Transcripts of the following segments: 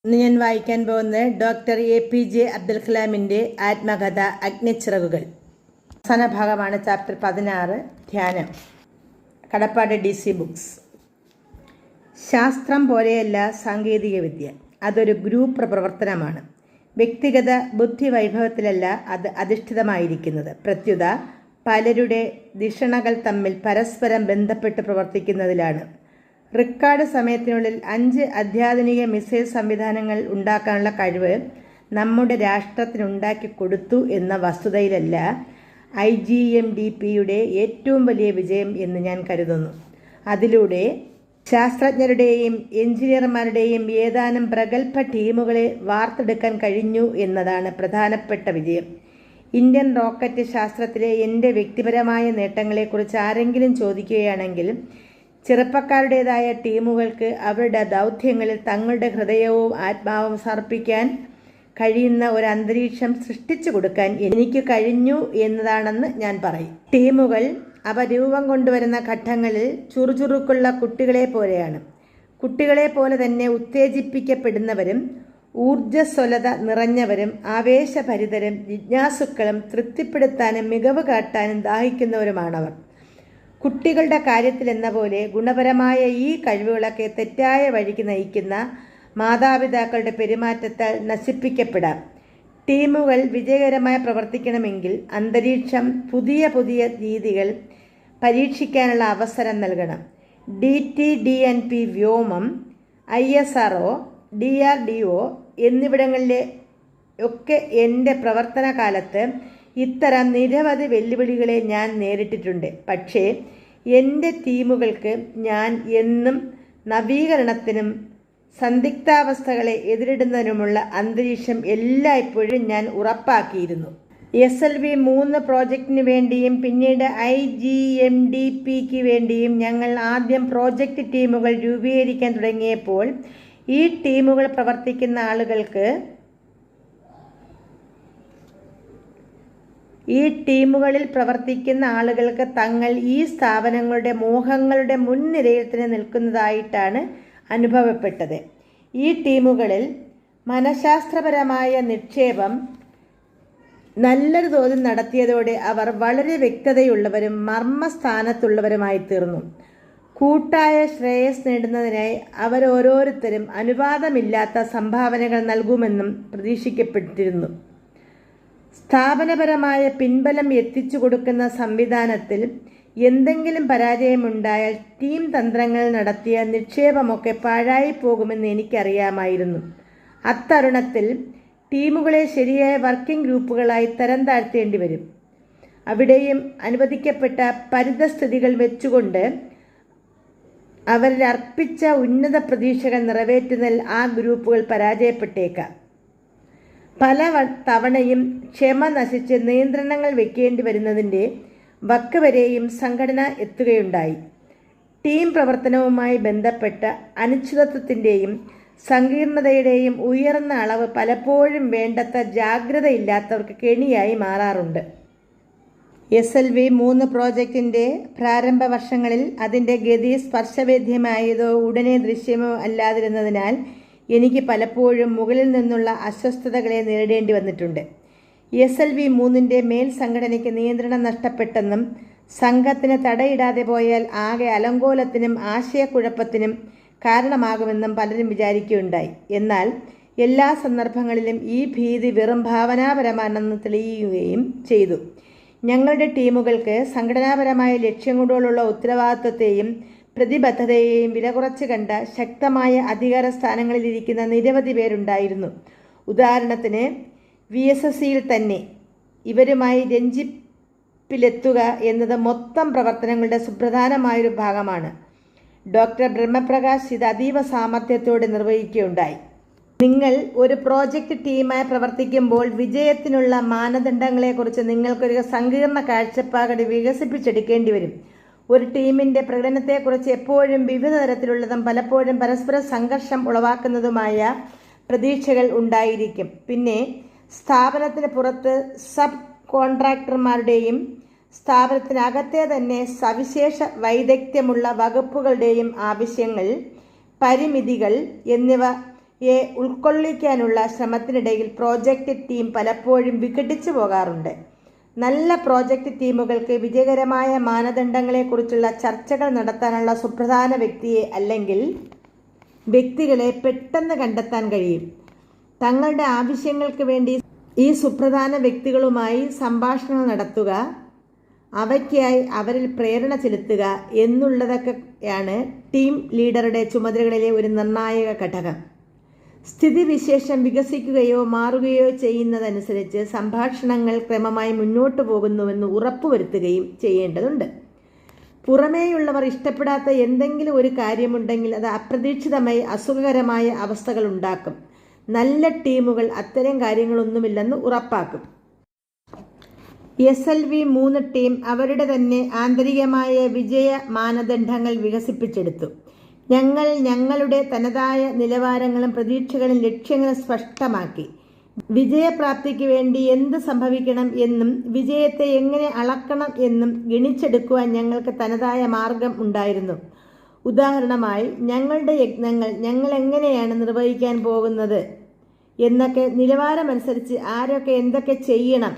ഇന്ന് ഞാൻ വായിക്കാൻ പോകുന്നത് ഡോക്ടർ APJ അബ്ദുൽ കലാമിൻ്റെ ആത്മകഥ അഗ്നിച്ചിറകുകൾ. അവസാന ഭാഗമാണ് ചാപ്റ്റർ 16 ധ്യാനം. കടപ്പാട് DC ബുക്സ്. ശാസ്ത്രം പോലെയല്ല സാങ്കേതികവിദ്യ, അതൊരു ഗ്രൂപ്പ് പ്രവർത്തനമാണ്. വ്യക്തിഗത ബുദ്ധിവൈഭവത്തിലല്ല അത് അധിഷ്ഠിതമായിരിക്കുന്നത്. പ്രത്യുത പലരുടെ ധിഷണകൾ തമ്മിൽ പരസ്പരം ബന്ധപ്പെട്ട് പ്രവർത്തിക്കുന്നതിലാണ്. റിക്കാർഡ് സമയത്തിനുള്ളിൽ 5 അത്യാധുനിക മിസൈൽ സംവിധാനങ്ങൾ ഉണ്ടാക്കാനുള്ള കഴിവ് നമ്മുടെ രാഷ്ട്രത്തിനുണ്ടാക്കി കൊടുത്തു എന്ന വസ്തുതയിലല്ല IGMDPയുടെ ഏറ്റവും വലിയ വിജയം എന്ന് ഞാൻ കരുതുന്നു. അതിലൂടെ ശാസ്ത്രജ്ഞരുടെയും എഞ്ചിനീയർമാരുടെയും ഏതാനും പ്രഗത്ഭ ടീമുകളെ വാർത്തെടുക്കാൻ കഴിഞ്ഞു എന്നതാണ് പ്രധാനപ്പെട്ട വിജയം. ഇന്ത്യൻ റോക്കറ്റ് ശാസ്ത്രത്തിലെ എൻ്റെ വ്യക്തിപരമായ നേട്ടങ്ങളെക്കുറിച്ച് ആരെങ്കിലും ചോദിക്കുകയാണെങ്കിൽ ചെറുപ്പക്കാരുടേതായ ടീമുകൾക്ക് അവരുടെ ദൗത്യങ്ങളിൽ തങ്ങളുടെ ഹൃദയവും ആത്മാവും സമർപ്പിക്കാൻ കഴിയുന്ന ഒരു അന്തരീക്ഷം സൃഷ്ടിച്ചു കൊടുക്കാൻ എനിക്ക് കഴിഞ്ഞു എന്നതാണെന്ന് ഞാൻ പറയും. ടീമുകൾ അവ രൂപം കൊണ്ടുവരുന്ന ഘട്ടങ്ങളിൽ ചുറുചുറുക്കുള്ള കുട്ടികളെ പോലെയാണ്. കുട്ടികളെ പോലെ തന്നെ ഉത്തേജിപ്പിക്കപ്പെടുന്നവരും ഊർജ്ജസ്വലത നിറഞ്ഞവരും ആവേശഭരിതരും ജിജ്ഞാസുക്കളും തൃപ്തിപ്പെടുത്താനും മികവ് കാട്ടാനും ദാഹിക്കുന്നവരുമാണവർ. കുട്ടികളുടെ കാര്യത്തിലെന്ന പോലെ ഗുണപരമായ ഈ കഴിവുകളൊക്കെ തെറ്റായ വഴിക്ക് നയിക്കുന്ന മാതാപിതാക്കളുടെ പെരുമാറ്റത്താൽ നശിപ്പിക്കപ്പെടാം. ടീമുകൾ വിജയകരമായി പ്രവർത്തിക്കണമെങ്കിൽ അന്തരീക്ഷം പുതിയ രീതികൾ പരീക്ഷിക്കാനുള്ള അവസരം നൽകണം. DTDNP വ്യോമം, ISRO, DRDO എന്നിവിടങ്ങളിലെ ഒക്കെ എൻ്റെ പ്രവർത്തന കാലത്ത് ഇത്തരം നിരവധി വെല്ലുവിളികളെ ഞാൻ നേരിട്ടിട്ടുണ്ട്. പക്ഷേ എൻ്റെ ടീമുകൾക്ക് ഞാൻ എന്നും നവീകരണത്തിനും സന്ദിഗ്ധാവസ്ഥകളെ എതിരിടുന്നതിനുമുള്ള അന്തരീക്ഷം എല്ലായ്പ്പോഴും ഞാൻ ഉറപ്പാക്കിയിരുന്നു. SLV-3 പ്രോജക്റ്റിന് വേണ്ടിയും പിന്നീട് IGMDPക്ക് വേണ്ടിയും ഞങ്ങൾ ആദ്യം പ്രോജക്റ്റ് ടീമുകൾ രൂപീകരിക്കാൻ തുടങ്ങിയപ്പോൾ ഈ ടീമുകൾ പ്രവർത്തിക്കുന്ന ആളുകൾക്ക് തങ്ങൾ ഈ സ്ഥാപനങ്ങളുടെ മോഹങ്ങളുടെ മുൻനിരയിൽ തന്നെ നിൽക്കുന്നതായിട്ടാണ് അനുഭവപ്പെട്ടത്. ഈ ടീമുകളിൽ മനഃശാസ്ത്രപരമായ നിക്ഷേപം നല്ലൊരു തോതിൽ നടത്തിയതോടെ അവർ വളരെ വ്യക്തതയുള്ളവരും മർമ്മസ്ഥാനത്തുള്ളവരുമായി തീർന്നു. കൂട്ടായ ശ്രേയസ് നേടുന്നതിനായി അവരോരോരുത്തരും അനുപാതമില്ലാത്ത സംഭാവനകൾ നൽകുമെന്നും പ്രതീക്ഷിക്കപ്പെട്ടിരുന്നു. സ്ഥാപനപരമായ പിൻബലം എത്തിച്ചു കൊടുക്കുന്ന സംവിധാനത്തിൽ എന്തെങ്കിലും പരാജയമുണ്ടായാൽ ടീം തന്ത്രങ്ങൾ നടത്തിയ നിക്ഷേപമൊക്കെ പാഴായി പോകുമെന്ന് എനിക്കറിയാമായിരുന്നു. അത്തരുണത്തിൽ ടീമുകളെ ശരിയായ വർക്കിംഗ് ഗ്രൂപ്പുകളായി തരം താഴ്ത്തേണ്ടി വരും. അവിടെയും അനുവദിക്കപ്പെട്ട പരിതസ്ഥിതികൾ വെച്ചുകൊണ്ട് അവരിൽ അർപ്പിച്ച ഉന്നത പ്രതീക്ഷകൾ നിറവേറ്റുന്നതിൽ ആ ഗ്രൂപ്പുകൾ പരാജയപ്പെട്ടേക്കാം. പല തവണയും ക്ഷമ നശിച്ച് നിയന്ത്രണങ്ങൾ വെക്കേണ്ടി വരുന്നതിൻ്റെ വക്ക് വരെയും സംഘടന എത്തുകയുണ്ടായി. ടീം പ്രവർത്തനവുമായി ബന്ധപ്പെട്ട അനിശ്ചിതത്വത്തിൻ്റെയും സങ്കീർണതയുടെയും ഉയർന്ന അളവ് പലപ്പോഴും വേണ്ടത്ര ജാഗ്രതയില്ലാത്തവർക്ക് കെണിയായി മാറാറുണ്ട്. SLV-3 പ്രോജക്റ്റിൻ്റെ പ്രാരംഭ വർഷങ്ങളിൽ അതിൻ്റെ ഗതി സ്പർശവേദ്യമായതോ ഉടനെ ദൃശ്യമോ അല്ലാതിരുന്നതിനാൽ എനിക്ക് പലപ്പോഴും മുകളിൽ നിന്നുള്ള അസ്വസ്ഥതകളെ നേരിടേണ്ടി വന്നിട്ടുണ്ട്. SLV-3ൻ്റെ മേൽ സംഘടനയ്ക്ക് നിയന്ത്രണം നഷ്ടപ്പെട്ടെന്നും സംഘത്തിന് തടയിടാതെ പോയാൽ ആകെ അലങ്കോലത്തിനും ആശയക്കുഴപ്പത്തിനും കാരണമാകുമെന്നും പലരും വിചാരിക്കുകയുണ്ടായി. എന്നാൽ എല്ലാ സന്ദർഭങ്ങളിലും ഈ ഭീതി വെറും ഭാവനാപരമാണെന്ന് തെളിയുകയും ചെയ്തു. ഞങ്ങളുടെ ടീമുകൾക്ക് സംഘടനാപരമായ ലക്ഷ്യങ്ങളോടുള്ള ഉത്തരവാദിത്വത്തെയും പ്രതിബദ്ധതയെയും വില കുറച്ച് കണ്ട ശക്തമായ അധികാര സ്ഥാനങ്ങളിലിരിക്കുന്ന നിരവധി പേരുണ്ടായിരുന്നു. ഉദാഹരണത്തിന് VSSCയിൽ തന്നെ ഇവരുമായി രഞ്ജിപ്പിലെത്തുക എന്നത് മൊത്തം പ്രവർത്തനങ്ങളുടെ സുപ്രധാനമായൊരു ഭാഗമാണ്. ഡോക്ടർ ബ്രഹ്മപ്രകാശ് ഇത് അതീവ സാമർഥ്യത്തോടെ നിർവഹിക്കുകയുണ്ടായി. നിങ്ങൾ ഒരു പ്രോജക്റ്റ് ടീമായി പ്രവർത്തിക്കുമ്പോൾ വിജയത്തിനുള്ള മാനദണ്ഡങ്ങളെക്കുറിച്ച് നിങ്ങൾക്കൊരു സങ്കീർണ കാഴ്ചപ്പാട് വികസിപ്പിച്ചെടുക്കേണ്ടി വരും. ഒരു ടീമിൻ്റെ പ്രകടനത്തെക്കുറിച്ച് എപ്പോഴും വിവിധ തരത്തിലുള്ളതും പലപ്പോഴും പരസ്പര സംഘർഷം ഉളവാക്കുന്നതുമായ പ്രതീക്ഷകൾ ഉണ്ടായിരിക്കും. പിന്നെ സ്ഥാപനത്തിന് പുറത്ത് സബ് കോൺട്രാക്ടർമാരുടെയും സ്ഥാപനത്തിനകത്തെ തന്നെ സവിശേഷ വൈദഗ്ധ്യമുള്ള വകുപ്പുകളുടെയും ആവശ്യങ്ങൾ, പരിമിതികൾ എന്നിവ ഉൾക്കൊള്ളിക്കാനുള്ള ശ്രമത്തിനിടയിൽ പ്രോജക്റ്റ് ടീം പലപ്പോഴും വിഘടിച്ചു പോകാറുണ്ട്. നല്ല പ്രോജക്റ്റ് ടീമുകൾക്ക് വിജയകരമായ മാനദണ്ഡങ്ങളെക്കുറിച്ചുള്ള ചർച്ചകൾ നടത്താനുള്ള സുപ്രധാന വ്യക്തിയെ അല്ലെങ്കിൽ വ്യക്തികളെ പെട്ടെന്ന് കണ്ടെത്താൻ കഴിയും. തങ്ങളുടെ ആവശ്യങ്ങൾക്ക് വേണ്ടി ഈ സുപ്രധാന വ്യക്തികളുമായി സംഭാഷണങ്ങൾ നടത്തുക, അവയ്ക്കായി അവരിൽ പ്രേരണ ചെലുത്തുക എന്നുള്ളതൊക്കെയാണ് ടീം ലീഡറുടെ ചുമതലകളിലെ ഒരു നിർണായക ഘടകം. സ്ഥിതിവിശേഷം വികസിക്കുകയോ മാറുകയോ ചെയ്യുന്നതനുസരിച്ച് സംഭാഷണങ്ങൾ ക്രമമായി മുന്നോട്ടു പോകുന്നുവെന്ന് ഉറപ്പുവരുത്തുകയും ചെയ്യേണ്ടതുണ്ട്. പുറമേയുള്ളവർ ഇഷ്ടപ്പെടാത്ത എന്തെങ്കിലും ഒരു കാര്യമുണ്ടെങ്കിൽ അത് അപ്രതീക്ഷിതമായി അസുഖകരമായ അവസ്ഥകൾ ഉണ്ടാക്കും. നല്ല ടീമുകൾ അത്തരം കാര്യങ്ങളൊന്നുമില്ലെന്ന് ഉറപ്പാക്കും. SLV-3 ടീം അവരുടെ തന്നെ ആന്തരികമായ വിജയ മാനദണ്ഡങ്ങൾ വികസിപ്പിച്ചെടുത്തു. ഞങ്ങൾ ഞങ്ങളുടെ തനതായ നിലവാരങ്ങളും പ്രതീക്ഷകളും ലക്ഷ്യങ്ങളും സ്പഷ്ടമാക്കി. വിജയപ്രാപ്തിക്ക് വേണ്ടി എന്ത് സംഭവിക്കണം എന്നും വിജയത്തെ എങ്ങനെ അളക്കണം എന്നും ഗണിച്ചെടുക്കുവാൻ ഞങ്ങൾക്ക് തനതായ മാർഗം ഉണ്ടായിരുന്നു. ഉദാഹരണമായി, ഞങ്ങളുടെ യജ്ഞങ്ങൾ ഞങ്ങൾ എങ്ങനെയാണ് നിർവഹിക്കാൻ പോകുന്നത് എന്നൊക്കെ, നിലവാരമനുസരിച്ച് ആരൊക്കെ എന്തൊക്കെ ചെയ്യണം,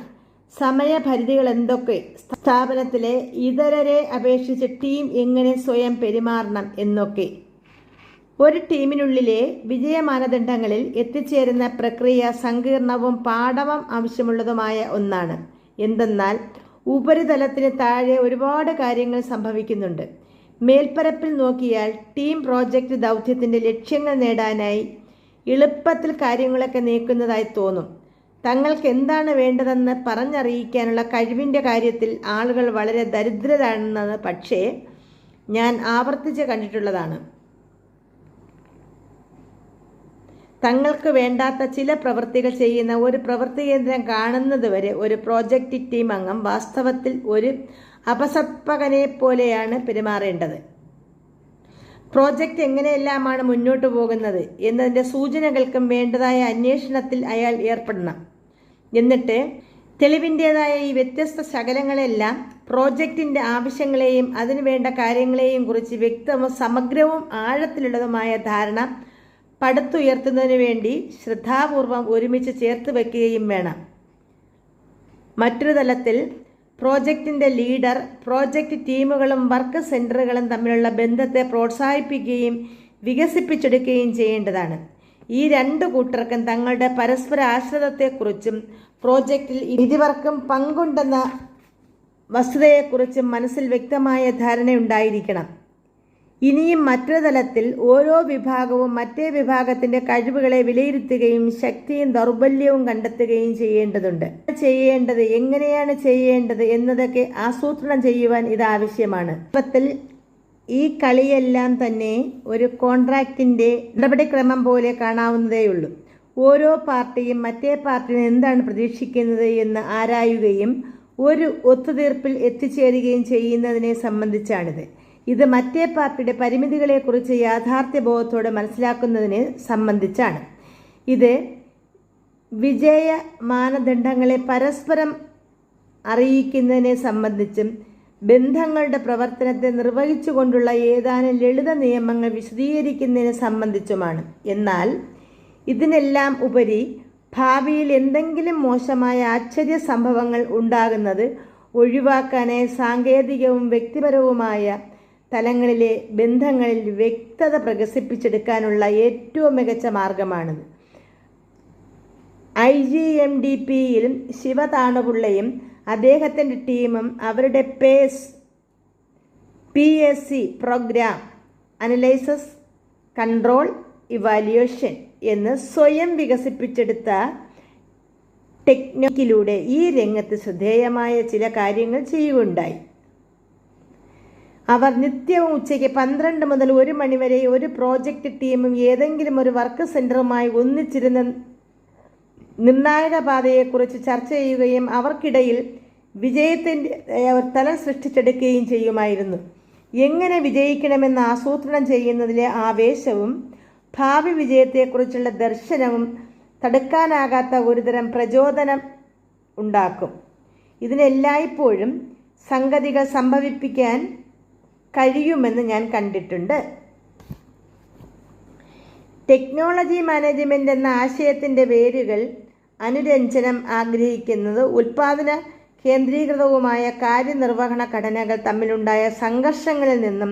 സമയപരിധികൾ എന്തൊക്കെ, സ്ഥാപനത്തിലെ ഇതരരെ അപേക്ഷിച്ച് ടീം എങ്ങനെ സ്വയം പെരുമാറണം എന്നൊക്കെ. ഒരു ടീമിനുള്ളിലെ വിജയ മാനദണ്ഡങ്ങളിൽ എത്തിച്ചേരുന്ന പ്രക്രിയ സങ്കീർണവും പാഠവും ആവശ്യമുള്ളതുമായ ഒന്നാണ്. എന്തെന്നാൽ ഉപരിതലത്തിന് താഴെ ഒരുപാട് കാര്യങ്ങൾ സംഭവിക്കുന്നുണ്ട്. മേൽപ്പരപ്പിൽ നോക്കിയാൽ ടീം പ്രോജക്റ്റ് ദൗത്യത്തിൻ്റെ ലക്ഷ്യങ്ങൾ നേടാനായി എളുപ്പത്തിൽ കാര്യങ്ങളൊക്കെ നീക്കുന്നതായി തോന്നും. തങ്ങൾക്ക് എന്താണ് വേണ്ടതെന്ന് പറഞ്ഞറിയിക്കാനുള്ള കഴിവിൻ്റെ കാര്യത്തിൽ ആളുകൾ വളരെ ദരിദ്രരാണെന്നത് പക്ഷേ ഞാൻ ആവർത്തിച്ച് കണ്ടിട്ടുള്ളതാണ്. തങ്ങൾക്ക് വേണ്ടാത്ത ചില പ്രവൃത്തികൾ ചെയ്യുന്ന ഒരു പ്രവൃത്തി കേന്ദ്രം കാണുന്നതുവരെ ഒരു പ്രോജക്റ്റ് ടീം അംഗം വാസ്തവത്തിൽ ഒരു അപസർപ്പകനെ പോലെയാണ് പെരുമാറേണ്ടത്. പ്രോജക്റ്റ് എങ്ങനെയെല്ലാമാണ് മുന്നോട്ട് പോകുന്നത് എന്നതിൻ്റെ സൂചനകൾക്കും വേണ്ടതായ അന്വേഷണത്തിൽ അയാൾ ഏർപ്പെടണം. എന്നിട്ട് തെളിവിൻ്റേതായ ഈ വ്യത്യസ്ത ശകലങ്ങളെല്ലാം പ്രോജക്റ്റിൻ്റെ ആവശ്യങ്ങളെയും അതിനുവേണ്ട കാര്യങ്ങളെയും കുറിച്ച് വ്യക്തവും സമഗ്രവും ആഴത്തിലുള്ളതുമായ ധാരണ പടുത്തുയർത്തുന്നതിന് വേണ്ടി ശ്രദ്ധാപൂർവം ഒരുമിച്ച് ചേർത്ത് വയ്ക്കുകയും വേണം. മറ്റൊരു തലത്തിൽ പ്രോജക്റ്റിൻ്റെ ലീഡർ പ്രോജക്റ്റ് ടീമുകളും വർക്ക് സെൻറ്ററുകളും തമ്മിലുള്ള ബന്ധത്തെ പ്രോത്സാഹിപ്പിക്കുകയും വികസിപ്പിച്ചെടുക്കുകയും ചെയ്യേണ്ടതാണ്. ഈ രണ്ടു കൂട്ടർക്കും തങ്ങളുടെ പരസ്പര ആശ്രിതത്വത്തെക്കുറിച്ചും പ്രോജക്റ്റിൽ ഇരുവർക്കും പങ്കുണ്ടെന്ന വസ്തുതയെക്കുറിച്ചും മനസ്സിൽ വ്യക്തമായ ധാരണയുണ്ടായിരിക്കണം. ഇനിയും മറ്റൊരു തലത്തിൽ ഓരോ വിഭാഗവും മറ്റേ വിഭാഗത്തിൻ്റെ കഴിവുകളെ വിലയിരുത്തുകയും ശക്തിയും ദൗർബല്യവും കണ്ടെത്തുകയും ചെയ്യേണ്ടതുണ്ട്. എങ്ങനെയാണ് ചെയ്യേണ്ടത് എന്നതൊക്കെ ആസൂത്രണം ചെയ്യുവാൻ ഇത് ആവശ്യമാണ്. ഈ കളിയെല്ലാം തന്നെ ഒരു കോൺട്രാക്റ്റിൻ്റെ നടപടിക്രമം പോലെ കാണാവുന്നതേയുള്ളൂ. ഓരോ പാർട്ടിയും മറ്റേ പാർട്ടിയിൽ എന്താണ് പ്രതീക്ഷിക്കുന്നത് എന്ന് ആരായുകയും ഒരു ഒത്തുതീർപ്പിൽ എത്തിച്ചേരുകയും ചെയ്യുന്നതിനെ സംബന്ധിച്ചാണിത്. ഇത് മറ്റേ പാർട്ടിയുടെ പരിമിതികളെക്കുറിച്ച് യാഥാർത്ഥ്യബോധത്തോടെ മനസ്സിലാക്കുന്നതിനെ സംബന്ധിച്ചാണ്. ഇത് വിജയ മാനദണ്ഡങ്ങളെ പരസ്പരം അറിയിക്കുന്നതിനെ സംബന്ധിച്ചും ബന്ധങ്ങളുടെ പ്രവർത്തനത്തെ നിർവഹിച്ചുകൊണ്ടുള്ള ഏതാനും ലളിത നിയമങ്ങൾ വിശദീകരിക്കുന്നതിനെ സംബന്ധിച്ചുമാണ്. എന്നാൽ ഇതിനെല്ലാം ഉപരി ഭാവിയിൽ എന്തെങ്കിലും മോശമായ ആശ്ചര്യ സംഭവങ്ങൾ ഉണ്ടാകുന്നത് ഒഴിവാക്കാനായി സാങ്കേതികവും വ്യക്തിപരവുമായ തലങ്ങളിലെ ബന്ധങ്ങളിൽ വ്യക്തത പ്രകസിപ്പിച്ചെടുക്കാനുള്ള ഏറ്റവും മികച്ച മാർഗമാണിത്. IGMDP-യിലും ശിവതാണുപിള്ളയും അദ്ദേഹത്തിൻ്റെ ടീമും അവരുടെ PSC program analysis control evaluation എന്ന് സ്വയം വികസിപ്പിച്ചെടുത്ത ടെക്നിക്കിലൂടെ ഈ രംഗത്ത് ശ്രദ്ധേയമായ ചില കാര്യങ്ങൾ ചെയ്യുകയുണ്ടായി. അവർ നിത്യവും ഉച്ചയ്ക്ക് 12 മുതൽ 1 മണി വരെ ഒരു പ്രോജക്റ്റ് ടീമും ഏതെങ്കിലും ഒരു വർക്ക് സെൻറ്ററുമായി ഒന്നിച്ചിരുന്ന് നിർണായക പാതയെക്കുറിച്ച് ചർച്ച ചെയ്യുകയും അവർക്കിടയിൽ വിജയത്തിൻ്റെ തലം സൃഷ്ടിച്ചെടുക്കുകയും ചെയ്യുമായിരുന്നു. എങ്ങനെ വിജയിക്കണമെന്ന് ആസൂത്രണം ചെയ്യുന്നതിലെ ആവേശവും ഭാവി വിജയത്തെക്കുറിച്ചുള്ള ദർശനവും തടുക്കാനാകാത്ത ഒരുതരം പ്രചോദനം ഉണ്ടാക്കും. ഇതിനെല്ലായ്പ്പോഴും സംഗതികൾ സംഭവിപ്പിക്കാൻ കഴിയുമെന്ന് ഞാൻ കണ്ടിട്ടുണ്ട്. ടെക്നോളജി മാനേജ്മെന്റ് എന്ന ആശയത്തിൻ്റെ വേരുകൾ അനുരഞ്ജനം ആഗ്രഹിക്കുന്നത് ഉൽപാദന കേന്ദ്രീകൃതവുമായ കാര്യനിർവഹണ ഘടനകൾ തമ്മിലുണ്ടായ സംഘർഷങ്ങളിൽ നിന്നും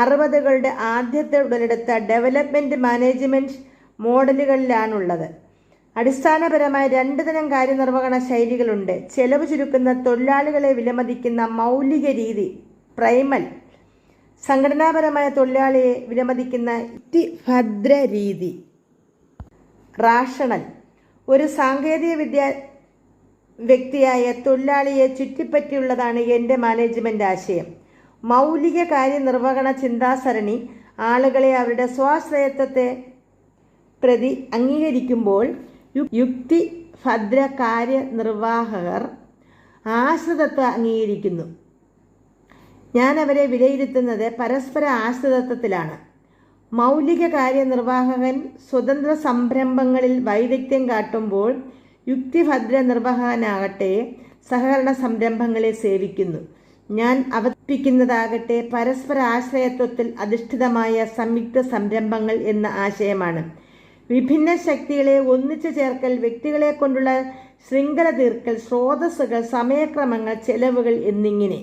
60കളുടെ ആദ്യത്തെ ഉടലെടുത്ത ഡെവലപ്മെൻറ്റ് മാനേജ്മെൻറ്റ് മോഡലുകളിലാണുള്ളത്. അടിസ്ഥാനപരമായി 2 തരം കാര്യനിർവഹണ ശൈലികളുണ്ട്. ചെലവ് ചുരുക്കുന്ന തൊഴിലാളികളെ വിലമതിക്കുന്ന മൗലിക രീതി പ്രൈമൽ, സംഘടനാപരമായ തൊഴിലാളിയെ വിലമതിക്കുന്ന ഭദ്ര രീതി റാഷണൽ. ഒരു സാങ്കേതിക വ്യക്തിയായ തൊഴിലാളിയെ ചുറ്റിപ്പറ്റിയുള്ളതാണ് എൻ്റെ മാനേജ്മെൻ്റ് ആശയം. മൗലിക കാര്യനിർവഹണ ചിന്താസരണി ആളുകളെ അവരുടെ സ്വാശ്രയത്വത്തെ പ്രതി അംഗീകരിക്കുമ്പോൾ യുക്തിഭദ്ര കാര്യനിർവാഹകർ ആശ്രിതത്വം അംഗീകരിക്കുന്നു. ഞാൻ അവരെ വിലയിരുത്തുന്നത് പരസ്പര ആശ്രിതത്വത്തിലാണ്. മൗലിക കാര്യനിർവാഹകൻ സ്വതന്ത്ര സംരംഭങ്ങളിൽ വൈദഗ്ധ്യം കാട്ടുമ്പോൾ യുക്തിഭദ്ര നിർവാഹകനാകട്ടെ സഹകരണ സംരംഭങ്ങളെ സേവിക്കുന്നു. ഞാൻ അവതരിപ്പിക്കുന്നതാകട്ടെ പരസ്പര ആശ്രയത്വത്തിൽ അധിഷ്ഠിതമായ സംയുക്ത സംരംഭങ്ങൾ എന്ന ആശയമാണ്. വിഭിന്ന ശക്തികളെ ഒന്നിച്ചു ചേർക്കൽ, വ്യക്തികളെ കൊണ്ടുള്ള ശൃംഖല തീർക്കൽ, സ്രോതസ്സുകൾ, സമയക്രമങ്ങൾ, ചെലവുകൾ എന്നിങ്ങനെ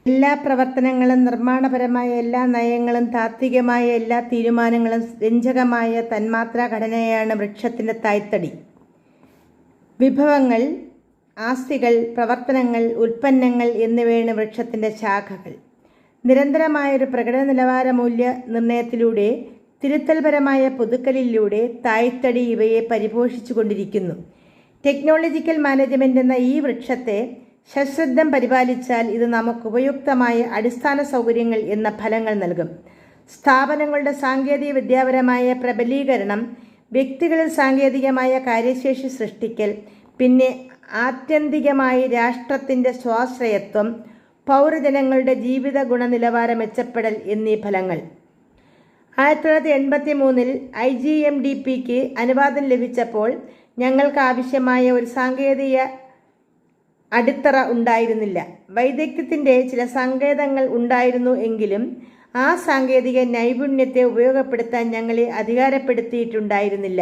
എല്ലാ പ്രവർത്തനങ്ങളും, നിർമ്മാണപരമായ എല്ലാ നയങ്ങളും, താത്വികമായ എല്ലാ തീരുമാനങ്ങളും രഞ്ജകമായ തന്മാത്രാ ഘടനയാണ് വൃക്ഷത്തിൻ്റെ തായ്തടി. വിഭവങ്ങൾ, ആസ്തികൾ, പ്രവർത്തനങ്ങൾ, ഉൽപ്പന്നങ്ങൾ എന്നിവയാണ് വൃക്ഷത്തിൻ്റെ ശാഖകൾ. നിരന്തരമായൊരു പ്രകടന നിലവാര മൂല്യ നിർണ്ണയത്തിലൂടെ, തിരുത്തൽപരമായ പുതുക്കലിലൂടെ തായ്തടി ഇവയെ പരിപോഷിച്ചു കൊണ്ടിരിക്കുന്നു. ടെക്നോളജിക്കൽ മാനേജ്മെൻ്റ് എന്ന ഈ വൃക്ഷത്തെ സശ്രദ്ധം പരിപാലിച്ചാൽ ഇത് നമുക്ക് ഉപയുക്തമായ അടിസ്ഥാന സൗകര്യങ്ങൾ എന്ന ഫലങ്ങൾ നൽകും. സ്ഥാപനങ്ങളുടെ സാങ്കേതിക വിദ്യാപരമായ പ്രബലീകരണം, വ്യക്തികളിൽ സാങ്കേതികമായ കാര്യശേഷി സൃഷ്ടിക്കൽ, പിന്നെ ആത്യന്തികമായി രാഷ്ട്രത്തിൻ്റെ സ്വാശ്രയത്വം, പൗരജനങ്ങളുടെ ജീവിത ഗുണനിലവാരം മെച്ചപ്പെടൽ എന്നീ ഫലങ്ങൾ. 1983 IGMDPക്ക് അനുവാദം ലഭിച്ചപ്പോൾ ഞങ്ങൾക്ക് ആവശ്യമായ ഒരു സാങ്കേതിക അടിത്തറ ഉണ്ടായിരുന്നില്ല. വൈദഗ്ധ്യത്തിൻ്റെ ചില സങ്കേതങ്ങൾ ഉണ്ടായിരുന്നു എങ്കിലും ആ സാങ്കേതിക നൈപുണ്യത്തെ ഉപയോഗപ്പെടുത്താൻ ഞങ്ങളെ അധികാരപ്പെടുത്തിയിട്ടുണ്ടായിരുന്നില്ല.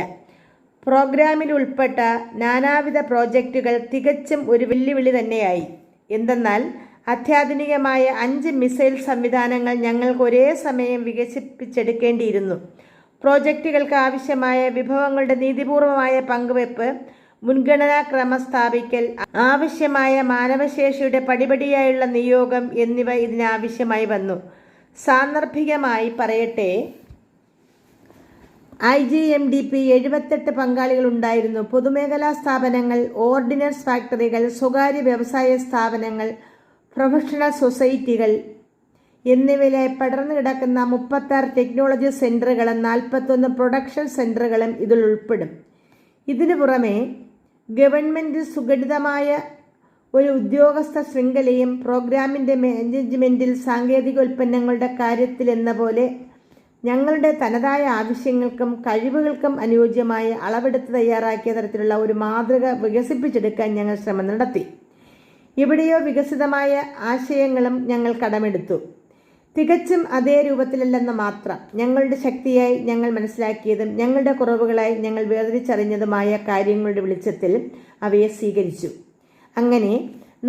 പ്രോഗ്രാമിൽ ഉൾപ്പെട്ട നാനാവിധ പ്രോജക്റ്റുകൾ തികച്ചും ഒരു വെല്ലുവിളി തന്നെയായി. എന്തെന്നാൽ അത്യാധുനികമായ 5 മിസൈൽ സംവിധാനങ്ങൾ ഞങ്ങൾക്ക് ഒരേ സമയം വികസിപ്പിച്ചെടുക്കേണ്ടിയിരുന്നു. പ്രോജക്റ്റുകൾക്ക് ആവശ്യമായ വിഭവങ്ങളുടെ നീതിപൂർവമായ പങ്കുവെപ്പ്, മുൻഗണനാക്രമം സ്ഥാപിക്കൽ, ആവശ്യമായ മാനവശേഷിയുടെ പടിപടിയായുള്ള നിയോഗം എന്നിവ ഇതിനാവശ്യമായി വന്നു. സാന്ദർഭികമായി പറയട്ടെ, IGMDP 78 പങ്കാളികളുണ്ടായിരുന്നു. പൊതുമേഖലാ സ്ഥാപനങ്ങൾ, ഓർഡിനൻസ് ഫാക്ടറികൾ, സ്വകാര്യ വ്യവസായ സ്ഥാപനങ്ങൾ, പ്രൊഫഷണൽ സൊസൈറ്റികൾ എന്നിവയിലായി പടർന്നു കിടക്കുന്ന 36 ടെക്നോളജി സെൻ്ററുകളും 41 പ്രൊഡക്ഷൻ സെൻ്ററുകളും ഇതിൽ ഉൾപ്പെടും. ഇതിനു പുറമെ ഗവൺമെൻറ് സുഘടിതമായ ഒരു ഉദ്യോഗസ്ഥ ശൃംഖലയും പ്രോഗ്രാമിൻ്റെ മാനേജ്മെൻറ്റിൽ സാങ്കേതികോൽപ്പന്നങ്ങളുടെ കാര്യത്തിലെന്ന പോലെ ഞങ്ങളുടെ തനതായ ആവശ്യങ്ങൾക്കും കഴിവുകൾക്കും അനുയോജ്യമായ അളവെടുത്ത് തയ്യാറാക്കിയ തരത്തിലുള്ള ഒരു മാതൃക വികസിപ്പിച്ചെടുക്കാൻ ഞങ്ങൾ ശ്രമം നടത്തി. എവിടെയോ വികസിതമായ ആശയങ്ങളും ഞങ്ങൾ കടമെടുത്തു. തികച്ചും അതേ രൂപത്തിലല്ലെന്ന് മാത്രം. ഞങ്ങളുടെ ശക്തിയായി ഞങ്ങൾ മനസ്സിലാക്കിയതും ഞങ്ങളുടെ കുറവുകളായി ഞങ്ങൾ വേർതിരിച്ചറിഞ്ഞതുമായ കാര്യങ്ങളുടെ വെളിച്ചത്തിൽ അവയെ സ്വീകരിച്ചു. അങ്ങനെ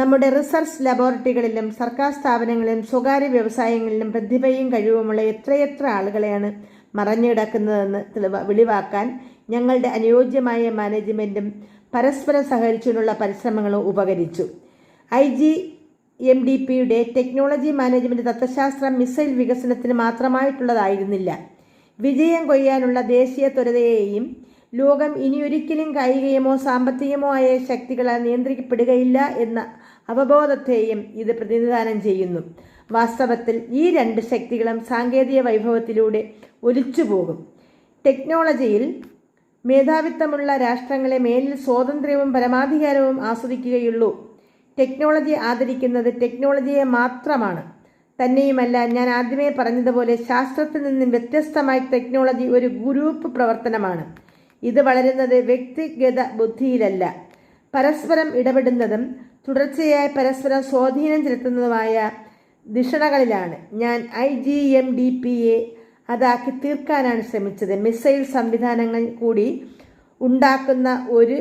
നമ്മുടെ റിസർച്ച് ലബോറട്ടറികളിലും സർക്കാർ സ്ഥാപനങ്ങളിലും സ്വകാര്യ വ്യവസായങ്ങളിലും പ്രതിഭയും കഴിവുമുള്ള എത്രയെത്ര ആളുകളെയാണ് മറഞ്ഞു കിടക്കുന്നതെന്ന് വെളിവാക്കാൻ ഞങ്ങളുടെ അനുയോജ്യമായ മാനേജ്മെൻറ്റും പരസ്പരം സഹകരിച്ചുകൊണ്ടുള്ള പരിശ്രമങ്ങളും ഉപകരിച്ചു. IGMDPയുടെ ടെക്നോളജി മാനേജ്മെൻറ്റ് തത്വശാസ്ത്രം മിസൈൽ വികസനത്തിന് മാത്രമായിട്ടുള്ളതായിരുന്നില്ല. വിജയം കൊയ്യാനുള്ള ദേശീയ ത്വരതയെയും ലോകം ഇനിയൊരിക്കലും കായികമോ സാമ്പത്തികമോ ആയ ശക്തികളാൽ നിയന്ത്രിക്കപ്പെടുകയില്ല എന്ന അവബോധത്തെയും ഇത് പ്രതിനിധാനം ചെയ്യുന്നു. വാസ്തവത്തിൽ ഈ 2 ശക്തികളും സാങ്കേതിക വൈഭവത്തിലൂടെ ഒലിച്ചുപോകും. ടെക്നോളജിയിൽ മേധാവിത്വമുള്ള രാഷ്ട്രങ്ങളെ മേലിൽ സ്വാതന്ത്ര്യവും പരമാധികാരവും ആസ്വദിക്കുകയുള്ളൂ. ടെക്നോളജി ആദരിക്കുന്നത് ടെക്നോളജിയെ മാത്രമാണ്. തന്നെയുമല്ല, ഞാൻ ആദ്യമേ പറഞ്ഞതുപോലെ ശാസ്ത്രത്തിൽ നിന്നും വ്യത്യസ്തമായി ടെക്നോളജി ഒരു ഗ്രൂപ്പ് പ്രവർത്തനമാണ്. ഇത് വളരുന്നത് വ്യക്തിഗത ബുദ്ധിയിലല്ല, പരസ്പരം ഇടപെടുന്നതും തുടർച്ചയായി പരസ്പരം സ്വാധീനം ചെലുത്തുന്നതുമായ ധിഷണകളിലാണ്. ഞാൻ IGMDPയെ അതാക്കി തീർക്കാനാണ് ശ്രമിച്ചത്. മിസൈൽ സംവിധാനങ്ങൾ കൂടി ഉണ്ടാക്കുന്ന ഒരു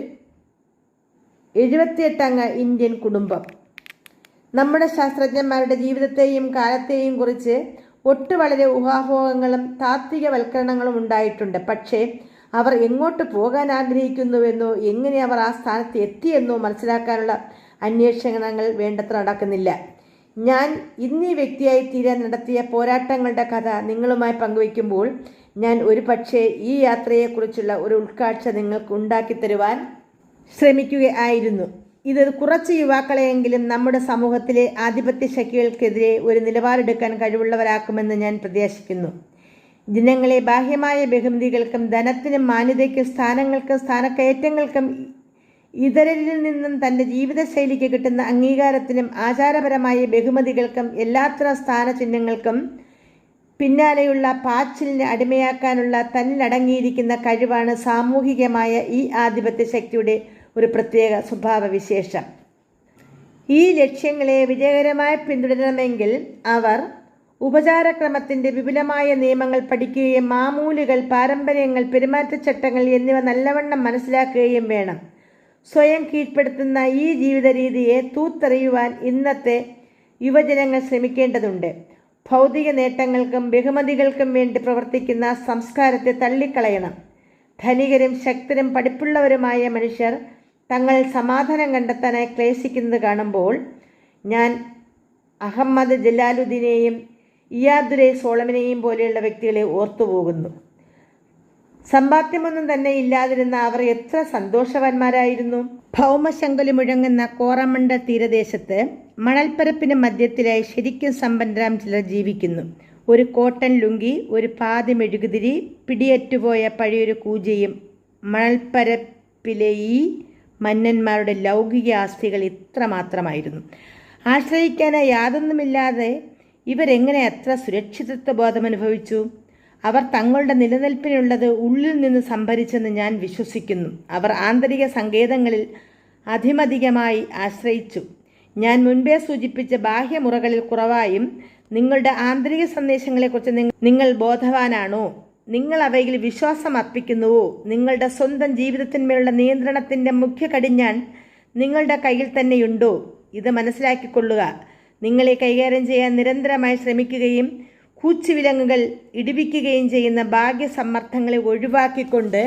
78 അംഗ ഇന്ത്യൻ കുടുംബം. നമ്മുടെ ശാസ്ത്രജ്ഞന്മാരുടെ ജീവിതത്തെയും കാലത്തെയും കുറിച്ച് വളരെ ഊഹാപോഹങ്ങളും താത്വികവൽക്കരണങ്ങളും ഉണ്ടായിട്ടുണ്ട്. പക്ഷേ അവർ എങ്ങോട്ട് പോകാൻ ആഗ്രഹിക്കുന്നുവെന്നോ എങ്ങനെ അവർ ആ സ്ഥാനത്ത് എത്തിയെന്നോ മനസ്സിലാക്കാനുള്ള അന്വേഷണങ്ങൾ വേണ്ടത്ര നടക്കുന്നില്ല. ഞാൻ ഇന്നീ വ്യക്തിയായി തീരാൻ നടത്തിയ പോരാട്ടങ്ങളുടെ കഥ നിങ്ങളുമായി പങ്കുവയ്ക്കുമ്പോൾ ഞാൻ ഒരു പക്ഷേ ഈ യാത്രയെക്കുറിച്ചുള്ള ഒരു ഉൾക്കാഴ്ച നിങ്ങൾക്ക് ഉണ്ടാക്കി തരുവാൻ ശ്രമിക്കുകയായിരുന്നു. ഇത് കുറച്ച് യുവാക്കളെയെങ്കിലും നമ്മുടെ സമൂഹത്തിലെ ആധിപത്യ ശക്തികൾക്കെതിരെ ഒരു നിലപാടെടുക്കാൻ കഴിവുള്ളവരാക്കുമെന്ന് ഞാൻ പ്രത്യാശിക്കുന്നു. ജനങ്ങളെ ബാഹ്യമായ ബഹുമതികൾക്കും ധനത്തിനും മാന്യതയ്ക്കും സ്ഥാനങ്ങൾക്കും സ്ഥാനക്കയറ്റങ്ങൾക്കും ഇതരരിൽ നിന്നും തൻ്റെ ജീവിതശൈലിക്ക് കിട്ടുന്ന അംഗീകാരത്തിനും ആചാരപരമായ ബഹുമതികൾക്കും എല്ലാത്തരം സ്ഥാനചിഹ്നങ്ങൾക്കും പിന്നാലെയുള്ള പാച്ചിലിന് അടിമയാക്കാനുള്ള തന്നിലടങ്ങിയിരിക്കുന്ന കഴിവാണ് സാമൂഹികമായ ഈ ആധിപത്യ ശക്തിയുടെ ഒരു പ്രത്യേക സ്വഭാവവിശേഷം. ഈ ലക്ഷ്യങ്ങളെ വിജയകരമായി പിന്തുടരണമെങ്കിൽ അവർ ഉപചാരക്രമത്തിൻ്റെ വിപുലമായ നിയമങ്ങൾ പഠിക്കുകയും മാമൂലുകൾ, പാരമ്പര്യങ്ങൾ, പെരുമാറ്റച്ചട്ടങ്ങൾ എന്നിവ നല്ലവണ്ണം മനസ്സിലാക്കുകയും വേണം. സ്വയം കീഴ്പ്പെടുത്തുന്ന ഈ ജീവിത രീതിയെ തൂത്തെറിയുവാൻ ഇന്നത്തെ യുവജനങ്ങൾ ശ്രമിക്കേണ്ടതുണ്ട്. ഭൗതിക നേട്ടങ്ങൾക്കും ബഹുമതികൾക്കും വേണ്ടി പ്രവർത്തിക്കുന്ന സംസ്കാരത്തെ തള്ളിക്കളയണം. ധനികരും ശക്തരും പഠിപ്പുള്ളവരുമായ മനുഷ്യർ തങ്ങൾ സമാധാനം കണ്ടെത്താനായി ക്ലേശിക്കുന്നത് കാണുമ്പോൾ ഞാൻ അഹമ്മദ് ജലാലുദ്ദീനെയും ഇയാദുരെ സോളമനെയും പോലെയുള്ള വ്യക്തികളെ ഓർത്തുപോകുന്നു. സമ്പാദ്യമൊന്നും തന്നെ ഇല്ലാതിരുന്ന അവർ എത്ര സന്തോഷവാന്മാരായിരുന്നു. ഭൗമശങ്കല് മുഴങ്ങുന്ന കോറമണ്ഡൽ തീരദേശത്ത് മണൽപ്പരപ്പിന് മധ്യത്തിലായി ശരിക്കും സമ്പന്നരാം ചിലർ ജീവിക്കുന്നു. ഒരു കോട്ടൺ ലുങ്കി, ഒരു പാതി മെഴുകുതിരി, പിടിയറ്റുപോയ പഴയൊരു കൂജയും. മണൽപ്പരപ്പിലെ ഈ മന്നന്മാരുടെ ലൗകിക ആസ്തികൾ ഇത്രമാത്രമായിരുന്നു. ആശ്രയിക്കാനായി യാതൊന്നുമില്ലാതെ ഇവരെങ്ങനെ അത്ര സുരക്ഷിതത്വ ബോധം അനുഭവിച്ചു? അവർ തങ്ങളുടെ നിലനിൽപ്പിനുള്ളത് ഉള്ളിൽ നിന്ന് സംഭരിച്ചെന്ന് ഞാൻ വിശ്വസിക്കുന്നു. അവർ ആന്തരിക സങ്കേതങ്ങളിൽ അധികമായി ആശ്രയിച്ചു. ഞാൻ മുൻപേ സൂചിപ്പിച്ച ബാഹ്യമുറകളിൽ കുറവായും നിങ്ങളുടെ ആന്തരിക സന്ദേശങ്ങളെക്കുറിച്ച് നിങ്ങൾ ബോധവാനാണോ? നിങ്ങൾ അവയിൽ വിശ്വാസം അർപ്പിക്കുന്നുവോ? നിങ്ങളുടെ സ്വന്തം ജീവിതത്തിന്മേലുള്ള നിയന്ത്രണത്തിൻ്റെ മുഖ്യ കടിഞ്ഞാൺ നിങ്ങളുടെ കയ്യിൽ തന്നെയുണ്ടോ? ഇത് മനസ്സിലാക്കിക്കൊള്ളുക. നിങ്ങളെ കൈകാര്യം ചെയ്യാൻ നിരന്തരമായി ശ്രമിക്കുകയും കൂച്ചുവിലങ്ങുകൾ ഇടിപ്പിക്കുകയും ചെയ്യുന്ന ഭാഗ്യസമ്മർദ്ദങ്ങളെ ഒഴിവാക്കിക്കൊണ്ട്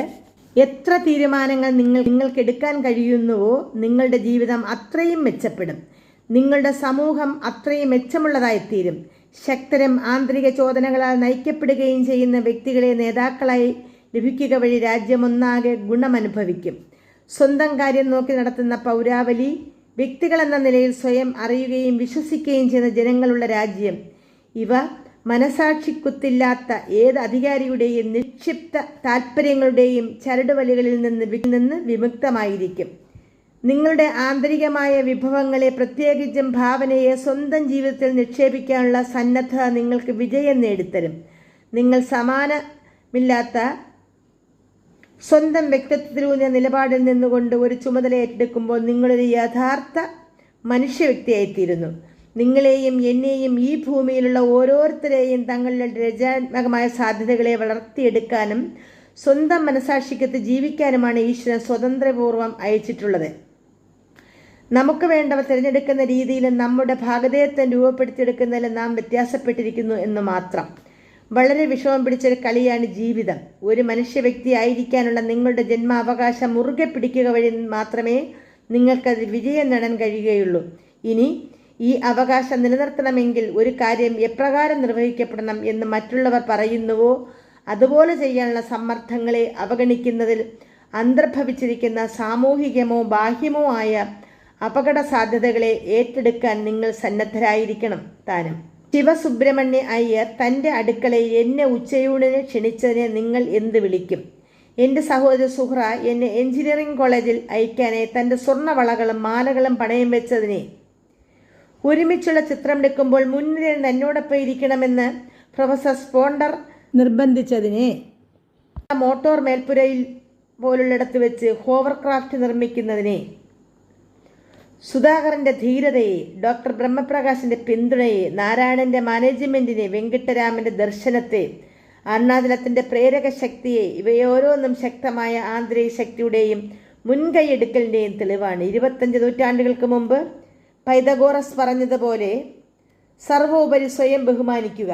എത്ര തീരുമാനങ്ങൾ നിങ്ങൾക്ക് എടുക്കാൻ കഴിയുന്നുവോ നിങ്ങളുടെ ജീവിതം അത്രയും മെച്ചപ്പെടും. നിങ്ങളുടെ സമൂഹം അത്രയും മെച്ചമുള്ളതായിത്തീരും. ശക്തരും ആന്തരിക ചോദനകളാൽ നയിക്കപ്പെടുകയും ചെയ്യുന്ന വ്യക്തികളെ നേതാക്കളായി ലഭിക്കുക വഴി രാജ്യമൊന്നാകെ ഗുണമനുഭവിക്കും. സ്വന്തം കാര്യം നോക്കി നടത്തുന്ന പൗരാവലി, വ്യക്തികളെന്ന നിലയിൽ സ്വയം അറിയുകയും വിശ്വസിക്കുകയും ചെയ്യുന്ന ജനങ്ങളുള്ള രാജ്യം, ഇവ മനസാക്ഷിക്കുത്തില്ലാത്ത ഏത് അധികാരിയുടെയും നിക്ഷിപ്ത താൽപ്പര്യങ്ങളുടെയും ചരടുവലികളിൽ നിന്ന് വിമുക്തമായിരിക്കും. നിങ്ങളുടെ ആന്തരികമായ വിഭവങ്ങളെ, പ്രത്യേകിച്ചും ഭാവനയെ സ്വന്തം ജീവിതത്തിൽ നിക്ഷേപിക്കാനുള്ള സന്നദ്ധത നിങ്ങൾക്ക് വിജയം നേടിത്തരും. നിങ്ങൾ സമാനമില്ലാത്ത സ്വന്തം വ്യക്തിത്വത്തിലൂന്നിയ നിലപാടിൽ നിന്നുകൊണ്ട് ഒരു ചുമതല ഏറ്റെടുക്കുമ്പോൾ നിങ്ങളൊരു യഥാർത്ഥ മനുഷ്യ വ്യക്തിയായിത്തീരുന്നു. നിങ്ങളെയും എന്നെയും ഈ ഭൂമിയിലുള്ള ഓരോരുത്തരെയും തങ്ങളുടെ രചനാത്മകമായ സാധ്യതകളെ വളർത്തിയെടുക്കാനും സ്വന്തം മനസാക്ഷിക്കത്ത് ജീവിക്കാനുമാണ് ഈശ്വരൻ സ്വതന്ത്രപൂർവ്വം അയച്ചിട്ടുള്ളത്. നമുക്ക് വേണ്ടവ തിരഞ്ഞെടുക്കുന്ന രീതിയിലും നമ്മുടെ ഭാഗതയത്തെ രൂപപ്പെടുത്തിയെടുക്കുന്നതിലും നാം വ്യത്യാസപ്പെട്ടിരിക്കുന്നു എന്ന് മാത്രം. വളരെ വിഷമം പിടിച്ചൊരു കളിയാണ് ജീവിതം. ഒരു മനുഷ്യ വ്യക്തി ആയിരിക്കാനുള്ള നിങ്ങളുടെ ജന്മാവകാശം മുറുകെ പിടിക്കുക വഴി മാത്രമേ നിങ്ങൾക്കത് വിജയം നേടാൻ കഴിയുകയുള്ളൂ. ഇനി ഈ അവകാശം നിലനിർത്തണമെങ്കിൽ ഒരു കാര്യം എപ്രകാരം നിർവഹിക്കപ്പെടണം എന്ന് മറ്റുള്ളവർ പറയുന്നുവോ അതുപോലെ ചെയ്യാനുള്ള സമ്മർദ്ദങ്ങളെ അവഗണിക്കുന്നതിൽ അന്തർഭവിച്ചിരിക്കുന്ന സാമൂഹികമോ ബാഹ്യമോ ആയ അപകട സാധ്യതകളെ ഏറ്റെടുക്കാൻ നിങ്ങൾ സന്നദ്ധരായിരിക്കണം താനും. ശിവസുബ്രഹ്മണ്യ അയ്യർ തൻ്റെ അടുക്കളയിൽ എന്നെ ഉച്ചയൂണിന് ക്ഷണിച്ചതിനെ നിങ്ങൾ എന്ത് വിളിക്കും? എൻ്റെ സഹോദരി സുഹ്റ എന്നെ എഞ്ചിനീയറിംഗ് കോളേജിൽ അയക്കാനായി തൻ്റെ സ്വർണ്ണവളകളും മാലകളും പണയം വെച്ചതിനെ, ഒരുമിച്ചുള്ള ചിത്രമെടുക്കുമ്പോൾ മുൻനിരയിൽ എന്നോടൊപ്പം ഇരിക്കണമെന്ന് പ്രൊഫസർ സ്പോണ്ടർ നിർബന്ധിച്ചതിനെ, മോട്ടോർ മേൽപ്പുരയിൽ പോലുള്ളിടത്ത് വെച്ച് ഹോവർക്രാഫ്റ്റ് നിർമ്മിക്കുന്നതിനെ, സുധാകരൻ്റെ ധീരതയെ, ഡോക്ടർ ബ്രഹ്മപ്രകാശിൻ്റെ പിന്തുണയെ, നാരായണൻ്റെ മാനേജ്മെൻറ്റിനെ, വെങ്കിട്ടരാമൻ്റെ ദർശനത്തെ, അരുണാചലത്തിൻ്റെ പ്രേരക ശക്തിയെ ഇവയോരോന്നും ശക്തമായ ആന്തരിക ശക്തിയുടെയും മുൻകൈയെടുക്കലിൻ്റെയും തെളിവാണ്. 25 നൂറ്റാണ്ടുകൾക്ക് മുമ്പ് പൈതഗോറസ് പറഞ്ഞതുപോലെ സർവോപരി സ്വയം ബഹുമാനിക്കുക.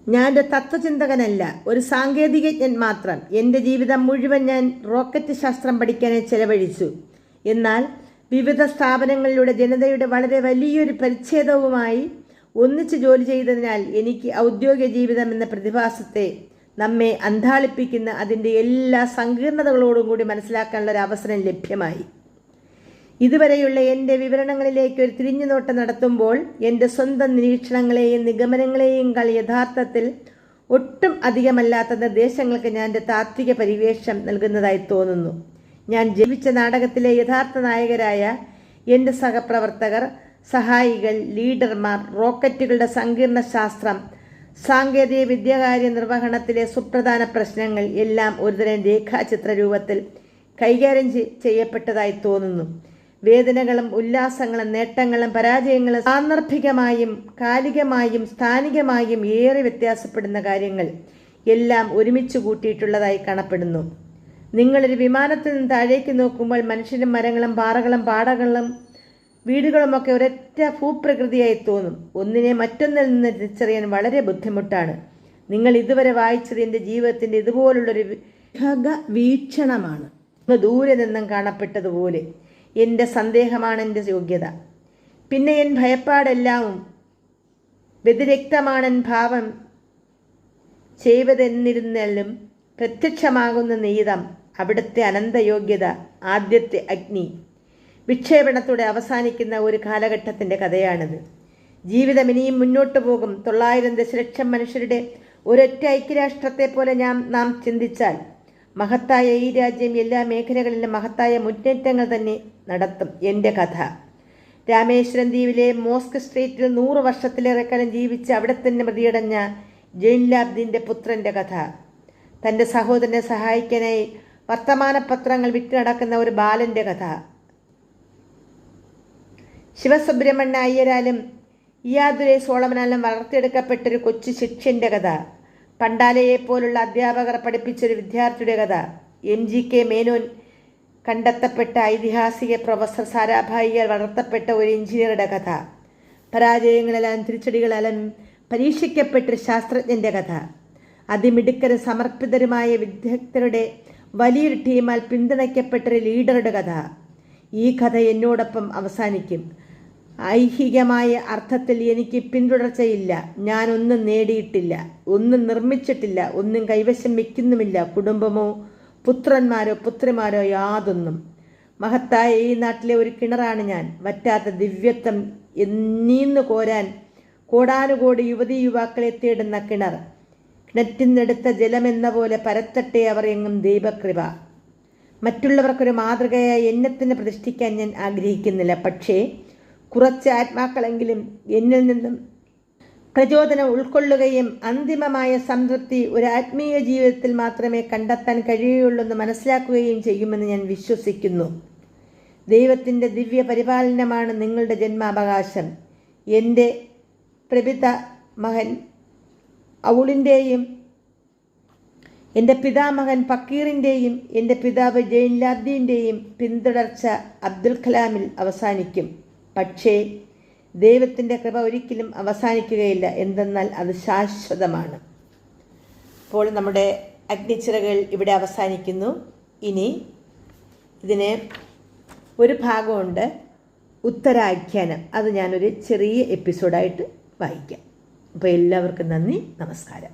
ഞാനൊരു തത്വചിന്തകനല്ല, ഒരു സാങ്കേതികജ്ഞൻ മാത്രം. എൻ്റെ ജീവിതം മുഴുവൻ ഞാൻ റോക്കറ്റ് ശാസ്ത്രം പഠിക്കാനായി ചെലവഴിച്ചു. എന്നാൽ വിവിധ സ്ഥാപനങ്ങളിലൂടെ ജനതയുടെ വളരെ വലിയൊരു പരിച്ഛേദവുമായി ഒന്നിച്ച് ജോലി ചെയ്തതിനാൽ എനിക്ക് ഔദ്യോഗിക ജീവിതം എന്ന പ്രതിഭാസത്തെ നമ്മെ അന്ധാളിപ്പിക്കുന്ന അതിൻ്റെ എല്ലാ സങ്കീർണതകളോടും കൂടി മനസ്സിലാക്കാനുള്ള ഒരു അവസരം ലഭ്യമായി. ഇതുവരെയുള്ള എൻ്റെ വിവരണങ്ങളിലേക്ക് ഒരു തിരിഞ്ഞുനോട്ടം നടത്തുമ്പോൾ എൻ്റെ സ്വന്തം നിരീക്ഷണങ്ങളെയും നിഗമനങ്ങളെയും യഥാർത്ഥത്തിൽ ഒട്ടും അധികമല്ലാത്ത നിർദ്ദേശങ്ങൾക്ക് ഞാൻ എൻ്റെ താത്വിക പരിവേഷം നൽകുന്നതായി തോന്നുന്നു. ഞാൻ ജീവിച്ച നാടകത്തിലെ യഥാർത്ഥ നായകരായ എൻ്റെ സഹപ്രവർത്തകർ, സഹായികൾ, ലീഡർമാർ, റോക്കറ്റുകളുടെ സങ്കീർണ ശാസ്ത്രം, സാങ്കേതിക വിദ്യാകാര്യ നിർവഹണത്തിലെ സുപ്രധാന പ്രശ്നങ്ങൾ എല്ലാം ഒരുതരം രേഖാചിത്ര രൂപത്തിൽ കൈകാര്യം ചെയ്യപ്പെട്ടതായി തോന്നുന്നു. വേദനകളും ഉല്ലാസങ്ങളും നേട്ടങ്ങളും പരാജയങ്ങളും സാന്ദർഭികമായും കാലികമായും സ്ഥാനികമായും ഏറെ വ്യത്യാസപ്പെടുന്ന കാര്യങ്ങൾ എല്ലാം ഒരുമിച്ച് കൂട്ടിയിട്ടുള്ളതായി കാണപ്പെടുന്നു. നിങ്ങളൊരു വിമാനത്തിൽ നിന്ന് താഴേക്ക് നോക്കുമ്പോൾ മനുഷ്യരും മരങ്ങളും പാറകളും പാടകളും വീടുകളുമൊക്കെ ഒരൊറ്റ ഭൂപ്രകൃതിയായി തോന്നും. ഒന്നിനെ മറ്റൊന്നിൽ നിന്ന് തിരിച്ചറിയാൻ വളരെ ബുദ്ധിമുട്ടാണ്. നിങ്ങൾ ഇതുവരെ വായിച്ചത് എൻ്റെ ജീവിതത്തിൻ്റെ ഇതുപോലുള്ളൊരു വീക്ഷണമാണ്. ദൂരെ നിന്നും കാണപ്പെട്ടതുപോലെ എൻ്റെ സന്ദേഹമാണ് എൻ്റെ യോഗ്യത. പിന്നെ എൻ ഭയപ്പാടെല്ലാം വ്യതിരക്തമാണെൻ ഭാവം ചെയ്വതെന്നിരുന്നാലും പ്രത്യക്ഷമാകുന്ന നീതം, അവിടുത്തെ അനന്തയോഗ്യത, ആദ്യത്തെ അഗ്നി, വിക്ഷേപണത്തോടെ അവസാനിക്കുന്ന ഒരു കാലഘട്ടത്തിൻ്റെ കഥയാണിത്. ജീവിതം ഇനിയും മുന്നോട്ട് പോകും. 900 ദശലക്ഷം മനുഷ്യരുടെ ഒരൊറ്റ ഐക്യരാഷ്ട്രത്തെ പോലെ നാം ചിന്തിച്ചാൽ മഹത്തായ ഈ രാജ്യം എല്ലാ മേഖലകളിലും മഹത്തായ മുന്നേറ്റങ്ങൾ തന്നെ നടത്തും. എൻ്റെ കഥ രാമേശ്വരം ദ്വീപിലെ മോസ്ക് സ്ട്രീറ്റിൽ 100 വർഷത്തിലേറെക്കാലം ജീവിച്ച് അവിടെ തന്നെ മൃതിയടഞ്ഞ ജൈൻലാബ്ദീൻ്റെ പുത്രൻ്റെ കഥ. തൻ്റെ സഹോദരനെ സഹായിക്കാനായി വർത്തമാനപത്രങ്ങൾ വിറ്റ് നടക്കുന്ന ഒരു ബാലൻ്റെ കഥ. ശിവസുബ്രഹ്മണ്യ അയ്യരാലും ഇയാദുരെ സോളമനാലും വളർത്തിയെടുക്കപ്പെട്ടൊരു കൊച്ചു ശിഷ്യൻ്റെ കഥ. പണ്ടാലയെപ്പോലുള്ള അധ്യാപകർ പഠിപ്പിച്ചൊരു വിദ്യാർത്ഥിയുടെ കഥ. MGK മേനോൻ കണ്ടെത്തപ്പെട്ട ഐതിഹാസിക പ്രൊഫസർ സാരാഭായിയാൽ വളർത്തപ്പെട്ട ഒരു എഞ്ചിനീയറുടെ കഥ. പരാജയങ്ങളെല്ലാം തിരിച്ചടികളെല്ലാം പരീക്ഷിക്കപ്പെട്ടൊരു ശാസ്ത്രജ്ഞൻ്റെ കഥ. അതിമിടുക്കരും സമർപ്പിതരുമായ വിദഗ്ധരുടെ വലിയൊരു ടീമാൽ പിന്തുണയ്ക്കപ്പെട്ടൊരു ലീഡറുടെ കഥ. ഈ കഥ എന്നോടൊപ്പം അവസാനിക്കും. ഐഹികമായ അർത്ഥത്തിൽ എനിക്ക് പിന്തുടർച്ചയില്ല. ഞാനൊന്നും നേടിയിട്ടില്ല, ഒന്നും നിർമ്മിച്ചിട്ടില്ല, ഒന്നും കൈവശം വയ്ക്കുന്നുമില്ല. കുടുംബമോ പുത്രന്മാരോ പുത്രിമാരോ യാതൊന്നും. മഹത്തായ ഈ നാട്ടിലെ ഒരു കിണറാണ് ഞാൻ. വറ്റാത്ത ദിവ്യത്വം എന്നീന്ന് കോരാൻ കോടാനുകോടി യുവതീ യുവാക്കളെ തേടുന്ന കിണർ. കിണറ്റിന്നെടുത്ത ജലമെന്ന പോലെ പരത്തട്ടെ അവർ എങ്ങും ദൈവകൃപ. മറ്റുള്ളവർക്കൊരു മാതൃകയായി എന്നെ തന്നെ പ്രതിഷ്ഠിക്കാൻ ഞാൻ ആഗ്രഹിക്കുന്നില്ല. പക്ഷേ കുറച്ച് ആത്മാക്കളെങ്കിലും എന്നിൽ നിന്നും പ്രചോദനം ഉൾക്കൊള്ളുകയും അന്തിമമായ സംതൃപ്തി ഒരു ആത്മീയ ജീവിതത്തിൽ മാത്രമേ കണ്ടെത്താൻ കഴിയുകയുള്ളൂ എന്ന് മനസ്സിലാക്കുകയും ചെയ്യുമെന്ന് ഞാൻ വിശ്വസിക്കുന്നു. ദൈവത്തിൻ്റെ ദിവ്യ പരിപാലനമാണ് നിങ്ങളുടെ ജന്മാവകാശം. എൻ്റെ പ്രപിത മകൻ ഔളിൻ്റെയും എൻ്റെ പിതാമകൻ ഫക്കീറിൻ്റെയും എൻ്റെ പിതാവ് ജൈൻലാബ്ദീൻ്റെയും പിന്തുടർച്ച അബ്ദുൽ കലാമിൽ അവസാനിക്കും. പക്ഷേ ദൈവത്തിൻ്റെ കൃപ ഒരിക്കലും അവസാനിക്കുകയില്ല. എന്തെന്നാൽ അത് ശാശ്വതമാണ്. അപ്പോൾ നമ്മുടെ അഗ്നിച്ചിറകൾ ഇവിടെ അവസാനിക്കുന്നു. ഇനി ഇതിന് ഒരു ഭാഗമുണ്ട്, ഉത്തരാഖ്യാനം. അത് ഞാനൊരു ചെറിയ എപ്പിസോഡായിട്ട് വായിക്കാം. അപ്പോൾ എല്ലാവർക്കും നന്ദി, നമസ്കാരം.